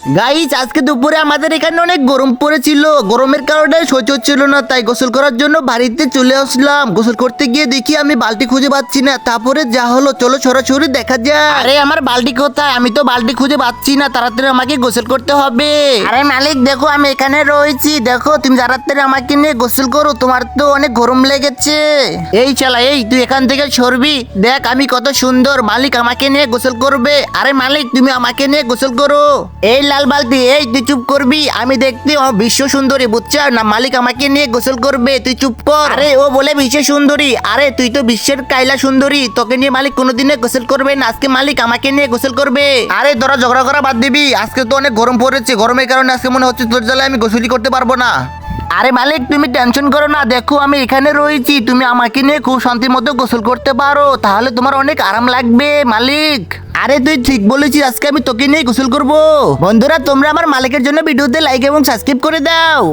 Guys আজকে দুপুরে আমাদের এখানে অনেক গরম পড়েছিল, গরমের কারণে সহ্য হচ্ছিল না, তাই গোসল করার জন্য বাড়িতে চলে আসলাম। গোসল করতে গিয়ে দেখি আমি বালতি খুঁজে পাচ্ছি না, তারপরে যা হলো চলো সরাসরি দেখা যায়। আরে আমার বালতি কোথায়? আমি তো বালতি খুঁজে পাচ্ছি না, তাড়াতাড়ি আমাকে গোসল করতে হবে। আরে মালিক দেখো আমি এখানে রয়েছি, দেখো তুমি তাড়াতাড়ি আমাকে নিয়ে গোসল করো, তোমার তো অনেক গরম লেগেছে। এই চালা এই তুই এখান থেকে সরবি, দেখ আমি কত সুন্দর, মালিক আমাকে নিয়ে গোসল করবে। আরে মালিক তুমি আমাকে নিয়ে গোসল করো। এই লাল বালতি এই তুই চুপ করবি, আমি দেখতে বিশ্ব সুন্দরী বুঝছ না, মালিক আমাকে নিয়ে গোসল করবে, তুই চুপ কর। আরে ও বলে বিশ্ব সুন্দরী, আরে তুই তো বিশ্বের কাইলা সুন্দরী, তোকে নিয়ে মালিক কোনোদিনে গোসল করবে না, আজকে মালিক আমাকে নিয়ে গোসল করবে। আরে তোরা ঝগড়া করা বাদ দিবি, আজকে তো অনেক গরম পড়েছে, গরমের কারণে আজকে মনে হচ্ছে তোর জ্বালায় আমি গোসলই করতে পারবো না। আরে মালিক তুমি টেনশন করো না, দেখো আমি এখানে রয়েছি, তুমি আমাকে নিয়ে খুব শান্তির মতো গোসল করতে পারো, তাহলে তোমার অনেক আরাম লাগবে মালিক। আরে তুই ঠিক বলেছিস, আজকে আমি তোকে নিয়ে গোসল করব। বন্ধুরা তোমরা আমার মালিকের জন্য ভিডিওতে লাইক এবং সাবস্ক্রাইব করে দাও।